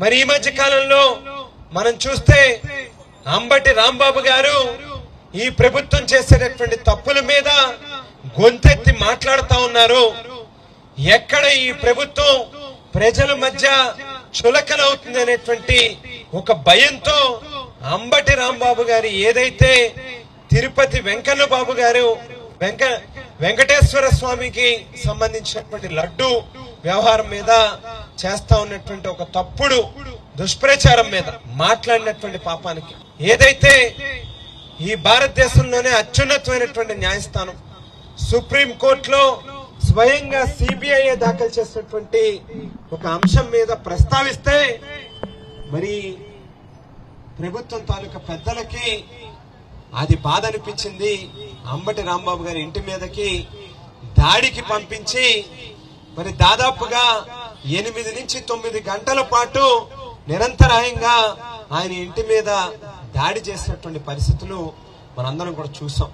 మరి ఈ మధ్య కాలంలో మనం చూస్తే అంబటి రాంబాబు గారు ఈ ప్రభుత్వం చేసేటటువంటి తప్పుల మీద గొంతెత్తి మాట్లాడుతా ఉన్నారు. ఎక్కడ ఈ ప్రభుత్వం ప్రజల మధ్య చులకనవుతుంది అనేటువంటి ఒక భయంతో అంబటి రాంబాబు గారు ఏదైతే తిరుపతి వెంకన్న బాబు గారు వెంకటేశ్వర స్వామికి సంబంధించినటువంటి లడ్డు వ్యవహారం మీద చేస్తా ఉన్నటువంటి ఒక తప్పుడు దుష్ప్రచారం మీద మాట్లాడినటువంటి పాపానికి ఏదైతే ఈ భారతదేశంలోనే అత్యున్నతమైనటువంటి న్యాయస్థానం సుప్రీం కోర్టులో స్వయంగా సిబిఐ దాఖలు చేసినటువంటి ఒక అంశం మీద ప్రస్తావిస్తే మరి ప్రభుత్వం తాలూకా పెద్దలకి అది బాధ అనిపించింది. అంబటి రాంబాబు గారి ఇంటి మీదకి దాడికి పంపించి మరి దాదాపుగా 8 నుంచి 9 గంటల పాటు నిరంతరాయంగా ఆయన ఇంటి మీద దాడి చేసినటువంటి పరిస్థితులు మనందరం కూడా చూసాం.